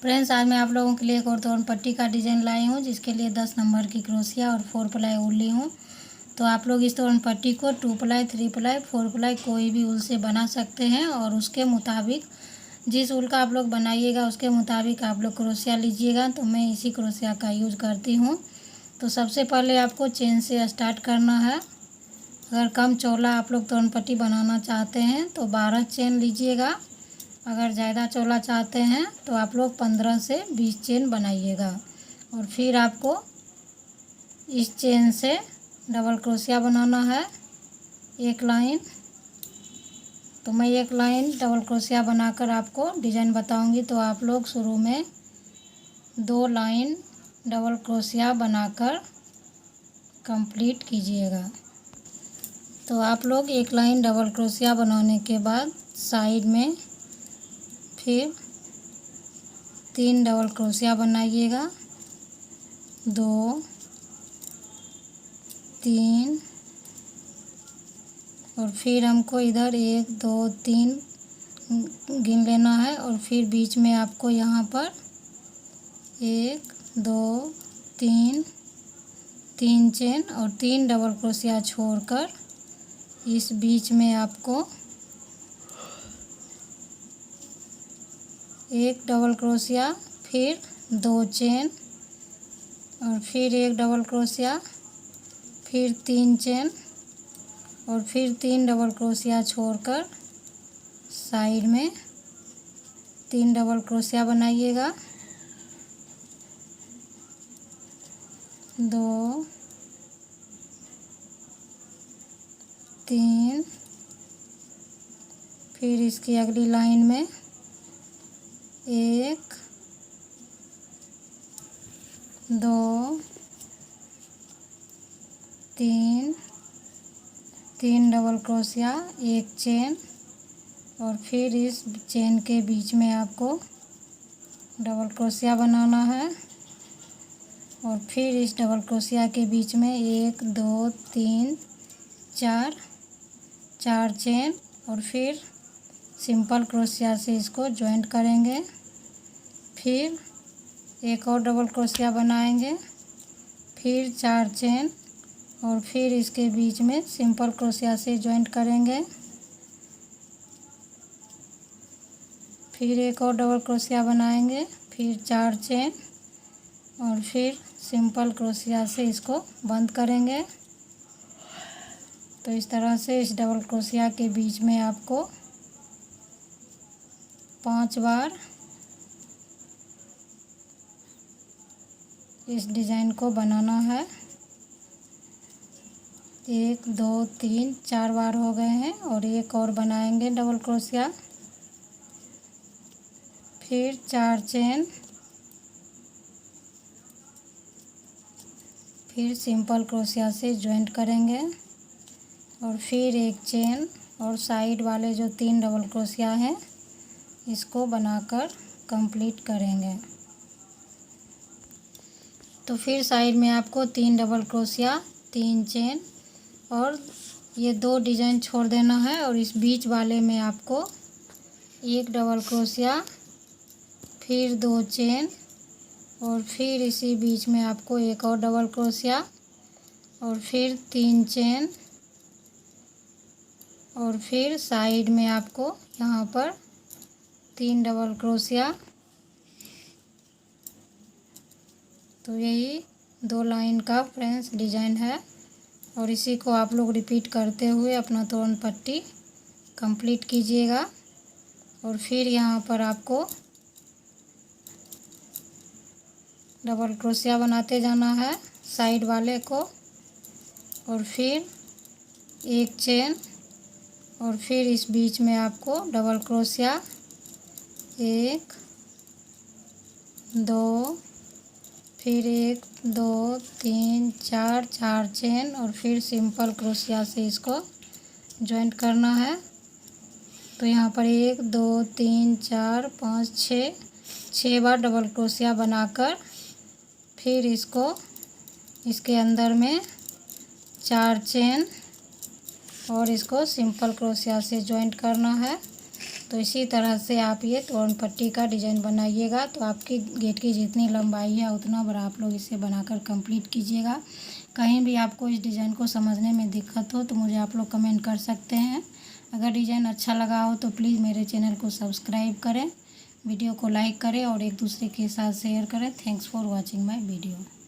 Friends, आज मैं आप लोगों के लिए एक और तोरण पट्टी का डिज़ाइन लाई हूँ, जिसके लिए 10 नंबर की क्रोशिया और 4 प्लाई ऊल ली हूँ। तो आप लोग इस तोरण पट्टी को 2 प्लाई, 3 प्लाई, 4 प्लाई कोई भी ऊल से बना सकते हैं और उसके मुताबिक जिस ऊल का आप लोग बनाइएगा उसके मुताबिक आप लोग क्रोशिया लीजिएगा। तो मैं इसी क्रोशिया का यूज करती हूँ। तो सबसे पहले आपको चेन से स्टार्ट करना है। अगर कम चौड़ा आप लोग तोरण पट्टी बनाना चाहते हैं तो 12 चेन लीजिएगा। अगर ज़्यादा चौड़ा चाहते हैं तो आप लोग 15 से 20 चेन बनाइएगा। और फिर आपको इस चेन से डबल क्रोशिया बनाना है एक लाइन। तो मैं एक लाइन डबल क्रोशिया बनाकर आपको डिज़ाइन बताऊंगी। तो आप लोग शुरू में 2 लाइन डबल क्रोशिया बनाकर कंप्लीट कीजिएगा। तो आप लोग एक लाइन डबल क्रोशिया बनाने के बाद साइड में फिर 3 डबल क्रोशिया बनाइएगा। 2, 3 और फिर हमको इधर 1, 2, 3 गिन लेना है। और फिर बीच में आपको यहाँ पर 1, 2, 3 चेन और 3 डबल क्रोशिया छोड़कर इस बीच में आपको 1 डबल क्रोशिया, फिर 2 चेन और फिर 1 डबल क्रोशिया, फिर 3 चेन और फिर 3 डबल क्रोशिया छोड़कर साइड में 3 डबल क्रोशिया बनाइएगा। 2, 3 फिर इसकी अगली लाइन में 1, 2, 3 डबल क्रोशिया, 1 चेन और फिर इस चेन के बीच में आपको डबल क्रोशिया बनाना है। और फिर इस डबल क्रोशिया के बीच में 1, 2, 3, 4 चेन और फिर सिंपल क्रोशिया से इसको जॉइंट करेंगे। फिर एक और डबल क्रोशिया बनाएंगे, फिर 4 चेन और फिर इसके बीच में सिंपल क्रोशिया से जॉइंट करेंगे। फिर एक और डबल क्रोशिया बनाएंगे, फिर 4 चेन और फिर सिंपल क्रोशिया से इसको बंद करेंगे। तो इस तरह से इस डबल क्रोशिया के बीच में आपको 5 बार इस डिज़ाइन को बनाना है। 1, 2, 3, 4 बार हो गए हैं और एक और बनाएंगे डबल क्रोशिया, फिर 4 चेन, फिर सिंपल क्रोशिया से जॉइंट करेंगे और फिर 1 चेन और साइड वाले जो 3 डबल क्रोशिया हैं इसको बनाकर कंप्लीट करेंगे। तो फिर साइड में आपको 3 डबल क्रोशिया, 3 चेन और ये 2 डिज़ाइन छोड़ देना है। और इस बीच वाले में आपको 1 डबल क्रोशिया, फिर 2 चेन और फिर इसी बीच में आपको एक और डबल क्रोशिया और फिर 3 चेन और फिर साइड में आपको यहाँ पर 3 डबल क्रोशिया। तो यही 2 लाइन का फ्रेंड्स डिज़ाइन है और इसी को आप लोग रिपीट करते हुए अपना तोरण पट्टी कंप्लीट कीजिएगा। और फिर यहाँ पर आपको डबल क्रोशिया बनाते जाना है साइड वाले को और फिर 1 चेन और फिर इस बीच में आपको डबल क्रोशिया, 1, 2 फिर 1, 2, 3, 4 चेन और फिर सिंपल क्रोशिया से इसको जॉइंट करना है। तो यहाँ पर 1, 2, 3, 4, 5, 6 बार डबल क्रोशिया बनाकर फिर इसको इसके अंदर में 4 चेन और इसको सिंपल क्रोशिया से जॉइंट करना है। तो इसी तरह से आप ये तोरण पट्टी का डिज़ाइन बनाइएगा। तो आपकी गेट की जितनी लंबाई है उतना बड़ा आप लोग इसे बनाकर कंप्लीट कीजिएगा। कहीं भी आपको इस डिज़ाइन को समझने में दिक्कत हो तो मुझे आप लोग कमेंट कर सकते हैं। अगर डिज़ाइन अच्छा लगा हो तो प्लीज़ मेरे चैनल को सब्सक्राइब करें, वीडियो को लाइक करें और एक दूसरे के साथ शेयर करें। Thanks for watching my video.